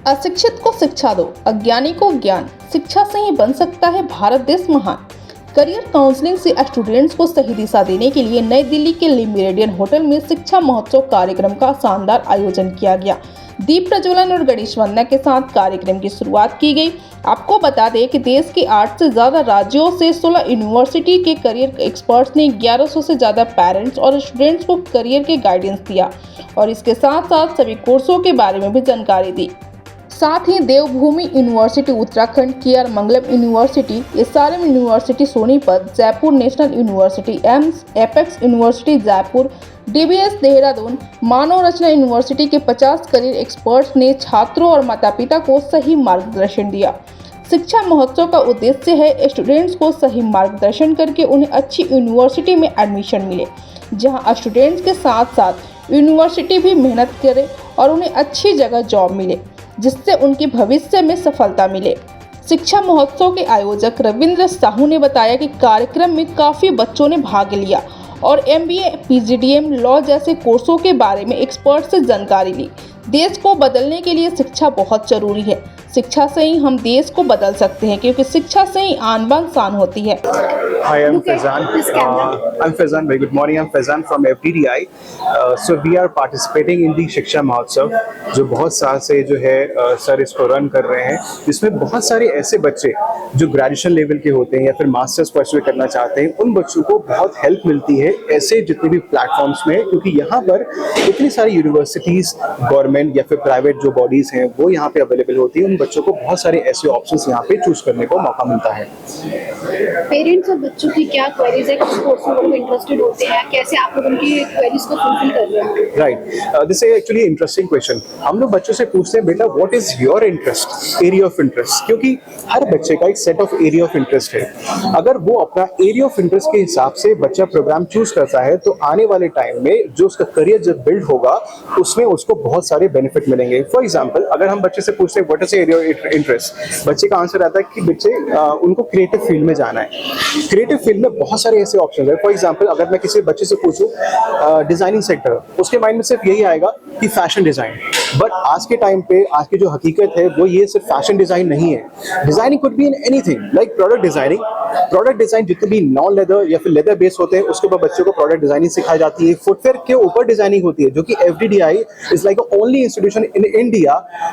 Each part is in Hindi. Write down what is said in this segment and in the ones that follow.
अशिक्षित को शिक्षा दो, अज्ञानी को ज्ञान। शिक्षा से ही बन सकता है भारत देश महान। करियर काउंसलिंग से स्टूडेंट्स को सही दिशा देने के लिए नई दिल्ली के मेरिडियन होटल में शिक्षा महोत्सव कार्यक्रम का शानदार आयोजन किया गया। दीप प्रज्वलन और गणेश वंदना के साथ कार्यक्रम की शुरुआत की गई। आपको बता दें कि देश के 8 से ज्यादा राज्यों से 16 यूनिवर्सिटी के करियर एक्सपर्ट्स ने 1100 से ज्यादा पेरेंट्स और स्टूडेंट्स को करियर के गाइडेंस दिया और इसके साथ साथ सभी कोर्सों के बारे में भी जानकारी दी। साथ ही Devbhoomi university Uttarakhand, KR Mangalam university, SRM university Sonipat, Jaipur national university, AIIMS, apex university Jaipur, DBS Dehradun, Manav Rachna university के 50 करियर एक्सपर्ट्स ने छात्रों और माता पिता को सही मार्गदर्शन दिया। शिक्षा महोत्सव का उद्देश्य है स्टूडेंट्स को सही मार्गदर्शन करके उन्हें अच्छी यूनिवर्सिटी में एडमिशन मिले, जहां स्टूडेंट्स के साथ साथ यूनिवर्सिटी भी मेहनत करे और उन्हें अच्छी जगह जॉब मिले, जिससे उनकी भविष्य में सफलता मिले। शिक्षा महोत्सव के आयोजक रविंद्र साहू ने बताया कि कार्यक्रम में काफ़ी बच्चों ने भाग लिया और MBA, PGDM, लॉ जैसे कोर्सों के बारे में एक्सपर्ट से जानकारी ली। देश को बदलने के लिए शिक्षा बहुत जरूरी है। शिक्षा से ही हम देश को बदल सकते हैं, क्योंकि शिक्षा से ही आन बान शान होती है। Hi, I'm Faizan. I'm Faizan. Very good morning. I'm Faizan from FTDI. So we are participating in the शिक्षा महोत्सव, जो बहुत साल से जो है सर इसको रन कर रहे हैं, जिसमें बहुत सारे ऐसे बच्चे जो ग्रेजुएशन लेवल के होते हैं या फिर मास्टर्स परस्यू करना चाहते हैं, उन बच्चों को बहुत हेल्प मिलती है ऐसे जितने भी प्लेटफॉर्म्स में, क्योंकि यहाँ पर इतनी सारी यूनिवर्सिटीज, गवर्नमेंट या फिर प्राइवेट जो बॉडीज हैं वो यहाँ पे अवेलेबल होती है। उन बच्चों को बहुत सारे ऐसे ऑप्शंस यहाँ पे चूज करने को मौका मिलता है। पेरेंट्स और बच्चों की क्या क्वेरीज है, किस कोर्स में वो इंटरेस्टेड होते हैं, कैसे आप लोग उनकी क्वेरीज को फुलफिल कर रहे हैं? Right, this is actually interesting question. हम लोग बच्चों से पूछते हैं, बेटा what is your interest, area of interest, क्योंकि हर बच्चे का एक set of area of interest है। अगर वो अपना एरिया ऑफ इंटरेस्ट के हिसाब से बच्चा प्रोग्राम चूज करता है, तो आने वाले टाइम में जो उसका करियर जब बिल्ड होगा उसमें उसको बहुत सारे बेनिफिट मिलेंगे। फॉर एग्जाम्पल, अगर हम बच्चे से पूछते हैं what is area of interest, बच्चे का आंसर आता है कि बच्चे उनको क्रिएटिव फील्ड में जाना है। क्रिएटिव फील्ड में बहुत सारे ऐसे ऑप्शन है। फॉर एग्जाम्पल, अगर मैं किसी बच्चे से पूछूं डिजाइनिंग सेक्टर, उसके माइंड में सिर्फ यही आएगा कि फैशन डिजाइन। बट आज के टाइम पे आज की जो हकीकत है वो ये सिर्फ फैशन डिजाइन नहीं है। Designing could be in anything, like product designing. Product design जितने भी नॉन लेदर या फिर लेदर बेस्ड होते हैं, उसके ऊपर बच्चों को प्रोडक्ट डिजाइनिंग सिखाई जाती है। फुटवेयर के ऊपर डिजाइनिंग होती है, जो कि FTDI is like only institution in India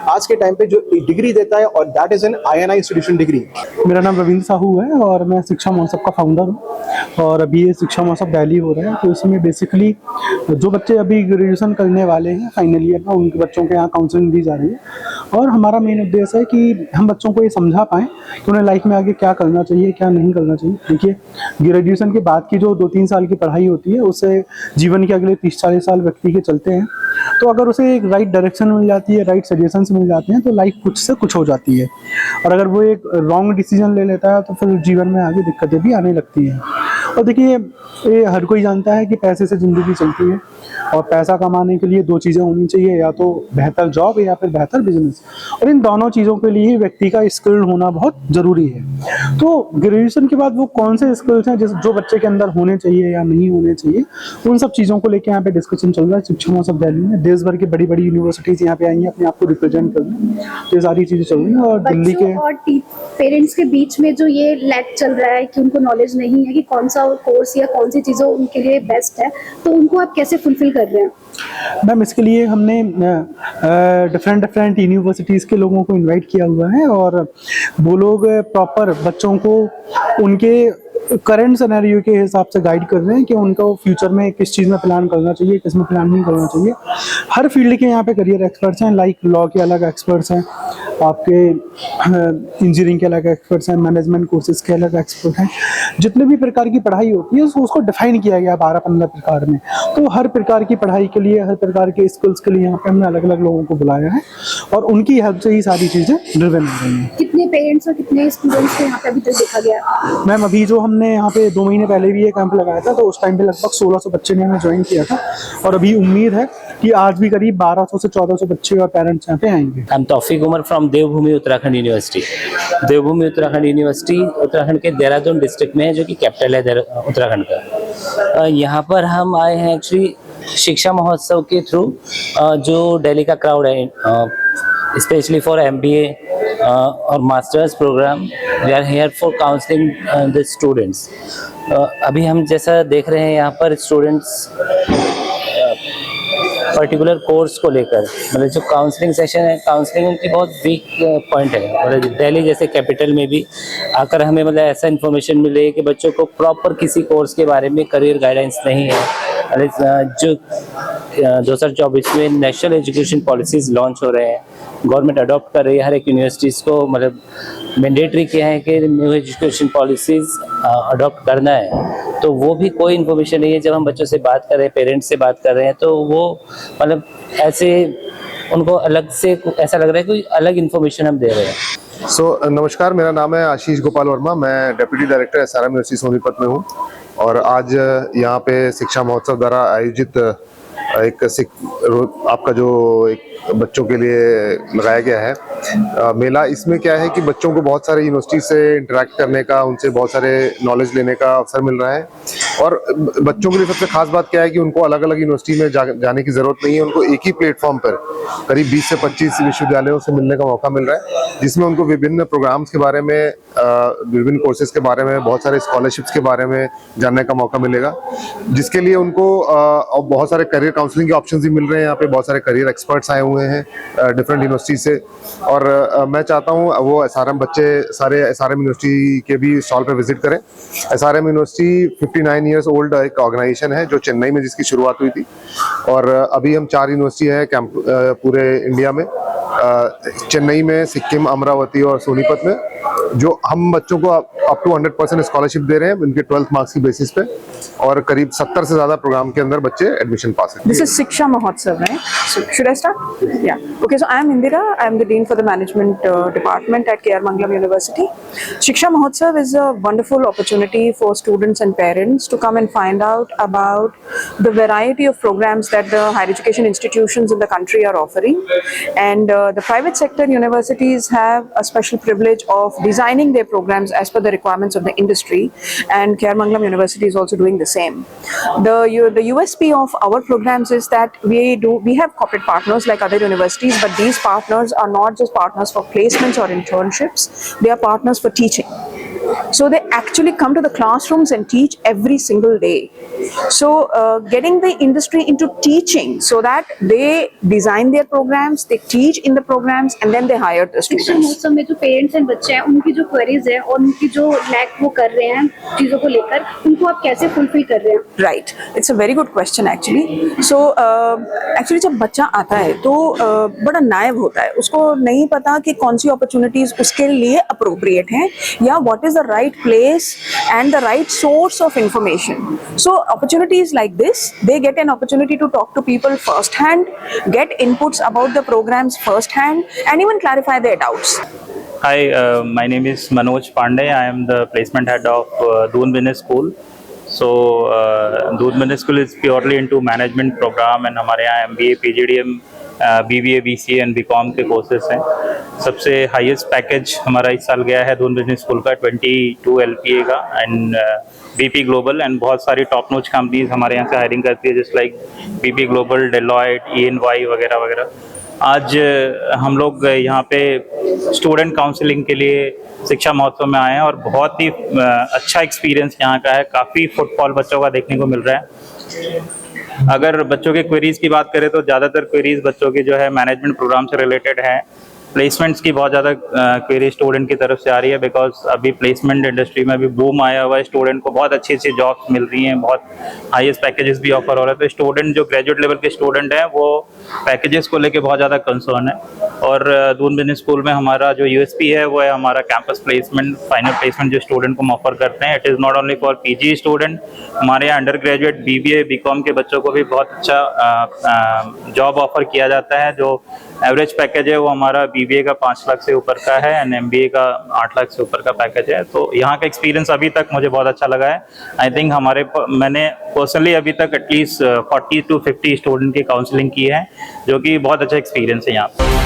आज के टाइम पे जो डिग्री देता है, और that is an INI institution degree. मेरा नाम रविंद्र साहू है और मैं शिक्षा महोत्सव का फाउंडर हूँ, और अभी ये शिक्षा महोत्सव दिल्ली हो रहा है। तो इसमें बेसिकली जो बच्चे अभी ग्रेजुएशन करने वाले हैं फाइनल ईयर में, उनके बच्चों के यहाँ काउंसलिंग दी जा रही है। और हमारा मेन उद्देश्य है कि हम बच्चों को ये समझा पाएँ कि उन्हें लाइफ में आगे क्या करना चाहिए, क्या नहीं करना चाहिए। देखिए, ग्रेजुएशन के बाद की जो 2-3 साल की पढ़ाई होती है, उससे जीवन के अगले 30-40 साल व्यक्ति के चलते हैं। तो अगर उसे एक राइट डायरेक्शन मिल जाती है, राइट सजेशंस मिल जाते हैं, तो लाइफ कुछ से कुछ हो जाती है। और अगर वो एक रॉन्ग डिसीजन ले लेता है तो फिर जीवन में आगे दिक्कतें भी आने लगती हैं। और देखिए, ये हर कोई जानता है कि पैसे से ज़िंदगी चलती है, और पैसा कमाने के लिए 2 चीज़ें होनी चाहिए, या तो बेहतर जॉब या फिर बेहतर बिजनेस। और इन दोनों चीज़ों के लिए व्यक्ति का स्किल्ड होना बहुत ज़रूरी है। तो ग्रेजुएशन के बाद वो कौन से स्किल्स हैं जो बच्चे के अंदर होने चाहिए या नहीं होने चाहिए, उन सब चीज़ों को लेकर यहाँ पे डिस्कशन चल रहा है शिक्षा महोत्सव दिल्ली में। देश भर की बड़ी बड़ी यूनिवर्सिटीज़ यहाँ पे आई हैं अपने आप को रिप्रेजेंट करने। तो ये सारी चीज़ें चल रही हैं। और दिल्ली के और पेरेंट्स के बीच में जो ये लैक चल रहा है कि उनको नॉलेज नहीं है कि कौन सा कोर्स या कौन सी चीज़ें उनके लिए बेस्ट है, तो उनको आप कैसे फुलफिल कर रहे हैं? मैम, इसके लिए हमने डिफरेंट यूनिवर्सिटीज़ के लोगों को इनवाइट किया हुआ है, और वो लोग प्रॉपर बच्चों को उनके करंट सिनेरियो के हिसाब से गाइड कर रहे हैं कि उनको फ्यूचर में किस चीज़ में प्लान करना चाहिए, किस में प्लान नहीं करना चाहिए। हर फील्ड के यहाँ पे करियर एक्सपर्ट्स हैं, लाइक लॉ के अलग एक्सपर्ट्स हैं, आपके इंजीनियरिंग के अलग एक्सपर्ट्स हैं, मैनेजमेंट कोर्सेज के अलग एक्सपर्ट हैं। जितने भी प्रकार की पढ़ाई होती है उसको डिफाइन किया गया 12-15 प्रकार में। तो हर प्रकार की पढ़ाई के लिए, हर प्रकार के स्किल्स के लिए यहाँ पे हमने अलग अलग लोगों को बुलाया है, और उनकी हेल्प से ही सारी चीज़ें ड्रिवन हो रही हैं। कितने पेरेंट्स और कितने स्टूडेंट्स को यहाँ पे अभी तक देखा गया? मैम, अभी जो हमने यहाँ पे 2 महीने पहले भी ये कैंप लगाया था, तो उस टाइम पे लगभग 1600 बच्चे ने हमें ज्वाइन किया था, और अभी उम्मीद है कि आज भी करीब 1200 से 1400 बच्चे और पेरेंट्स यहाँ पे आएंगे। I am Taufiq Umar from Devbhoomi Uttarakhand university. Devbhoomi Uttarakhand university Uttarakhand के देहरादून डिस्ट्रिक्ट में है, जो कि कैपिटल है उत्तराखंड का। यहाँ पर हम आए हैं एक्चुअली शिक्षा महोत्सव के थ्रू। जो दिल्ली का क्राउड है especially for MBA or master's program. We are here for counseling the students. अभी हम जैसा देख रहे हैं यहाँ पर स्टूडेंट्स पर्टिकुलर कोर्स को लेकर, मतलब जो काउंसलिंग सेशन है, काउंसलिंग उनकी बहुत वीक पॉइंट है। मतलब दिल्ली जैसे कैपिटल में भी आकर हमें मतलब ऐसा इन्फॉर्मेशन मिले कि बच्चों को प्रॉपर किसी कोर्स के बारे में करियर गाइडेंस नहीं है। जो 2024 में नेशनल एजुकेशन पॉलिसीज़ लॉन्च हो रहे हैं, गवर्नमेंट अडॉप्ट कर रही है, हर एक यूनिवर्सिटीज़ को मतलब मैंडेटरी किया है कि न्यू एजुकेशन पॉलिसीज़ अडॉप्ट करना है। तो वो भी कोई इन्फॉर्मेशन नहीं है। जब हम बच्चों से बात कर रहे हैं, पेरेंट्स से बात कर रहे हैं, तो वो मतलब ऐसे उनको अलग से ऐसा लग रहा है कोई अलग इन्फॉर्मेशन हम दे रहे हैं। नमस्कार, मेरा नाम है आशीष गोपाल वर्मा। मैं deputy director SRM university Sonipat में हूँ और आज यहाँ पे शिक्षा महोत्सव द्वारा आयोजित एक आपका जो एक बच्चों के लिए लगाया गया है मेला। इसमें क्या है कि बच्चों को बहुत सारे यूनिवर्सिटी से इंटरेक्ट करने का, उनसे बहुत सारे नॉलेज लेने का अवसर मिल रहा है। और बच्चों के लिए सबसे खास बात क्या है कि उनको अलग अलग यूनिवर्सिटी में जाने की जरूरत नहीं है। उनको एक ही प्लेटफॉर्म पर करीब 20 से 25 विश्वविद्यालयों से मिलने का मौका मिल रहा है, जिसमें उनको विभिन्न प्रोग्राम्स के बारे में, विभिन्न कोर्सेज के बारे में, बहुत सारे स्कॉलरशिप्स के बारे में जानने का मौका मिलेगा, जिसके लिए उनको बहुत सारे करियर काउंसलिंग के ऑप्शंस भी मिल रहे हैं। यहाँ पे बहुत सारे करियर एक्सपर्ट्स आए हुए हैं डिफरेंट यूनिवर्सिटी से। और मैं चाहता हूँ वो SRM बच्चे सारे SRM यूनिवर्सिटी के भी स्टॉल पे विजिट करें। SRM यूनिवर्सिटी 59 ईयर्स ओल्ड एक ऑर्गेनाइजेशन है जो चेन्नई में जिसकी शुरुआत हुई थी। और अभी हम 4 यूनिवर्सिटी हैं पूरे इंडिया में, चेन्नई में, सिक्किम, अमरावती और सोनीपत में, जो हम बच्चों को अप टू 100% स्कॉलरशिप दे रहे हैं उनके 12th मार्क्स की बेसिस पे। और करीब 70 से ज्यादा प्रोग्राम के अंदर बच्चे एडमिशन पा सकते हैं। This is Shiksha Mahotsav, right? So should I start? Yeah. Okay, so I am Indira. I am the Dean for the Management Department at K.R. Mangalam University. Shiksha Mahotsav is a wonderful opportunity for students and parents to come and find out about the variety of programs that the higher education institutions in the country are offering. And the private sector universities have a special privilege of designing their programs as per the requirements of the industry. And K.R. Mangalam University is also doing the same. The USP of our programs is that we have corporate partners like other universities, but these partners are not just partners for placements or internships, they are partners for teaching. So they actually come to the classrooms and teach every single day. So getting the industry into teaching so that they design their programs, they teach in the programs, and then they hire the शिक्षा students. महोत्सव में जो पेरेंट्स एंड बच्चे हैं उनकी जो क्वेरीज है और उनकी जो लैक वो कर रहे हैं चीजों को लेकर, उनको आप कैसे फुलफिल कर रहे हैं? Right, it's a very good question actually. So actually जब बच्चा आता है तो बड़ा नाइव होता है, उसको नहीं पता कि कौन सी अपॉर्चुनिटीज उसके लिए अप्रोप्रिएट हैं या what is the right place and the right source of information. So opportunities like this, they get an opportunity to talk to people firsthand, get inputs about the programs firsthand, and even clarify their doubts. Hi, my name is Manoj Pandey. I am the placement head of Doon Business School. So Doon Business School is purely into management program, and हमारे यहाँ MBA, PGDM, BBA, BCA and BCom के कोर्सेज हैं। सबसे हाईएस्ट पैकेज हमारा इस साल गया है दून बिजनेस स्कूल का 22 LPA का, एंड BP ग्लोबल, एंड बहुत सारी टॉप नोच कंपनीज हमारे यहाँ से हायरिंग करती है, just like BP global, Deloitte, EY वगैरह वगैरह। आज हम लोग यहाँ पे स्टूडेंट काउंसलिंग के लिए शिक्षा महोत्सव में आए हैं और बहुत ही अच्छा एक्सपीरियंस यहाँ का है। काफ़ी फुटफॉल बच्चों का देखने को मिल रहा है। अगर बच्चों के क्वेरीज की बात करें तो ज़्यादातर क्वेरीज बच्चों की जो है मैनेजमेंट प्रोग्राम से रिलेटेड है। प्लेसमेंट्स की बहुत ज़्यादा क्वेरी स्टूडेंट की तरफ से आ रही है, बिकॉज अभी प्लेसमेंट इंडस्ट्री में भी बूम आया हुआ है। स्टूडेंट को बहुत अच्छी अच्छी जॉब्स मिल रही हैं, बहुत हाईएस्ट पैकेजेस भी ऑफर हो रहे हैं। तो स्टूडेंट जो ग्रेजुएट लेवल के स्टूडेंट हैं वो पैकेजेस को लेके बहुत ज़्यादा कंसर्न है। और दून बिजनेस स्कूल में हमारा जो USP है वो है हमारा कैंपस प्लेसमेंट, फाइनल प्लेसमेंट जो स्टूडेंट को हम ऑफर करते हैं। It is not only for PG student, हमारे यहाँ अंडर ग्रेजुएट, BBA, BCom के बच्चों को भी बहुत अच्छा जॉब ऑफर किया जाता है। जो एवरेज पैकेज है वो हमारा BBA का 5 लाख से ऊपर का है एंड MBA का 8 लाख से ऊपर का पैकेज है। तो यहाँ का एक्सपीरियंस अभी तक मुझे बहुत अच्छा लगा है। आई थिंक मैंने पर्सनली अभी तक एटलीस्ट 40 to 50 स्टूडेंट की काउंसलिंग की है, जो कि बहुत अच्छा एक्सपीरियंस है यहाँ पर।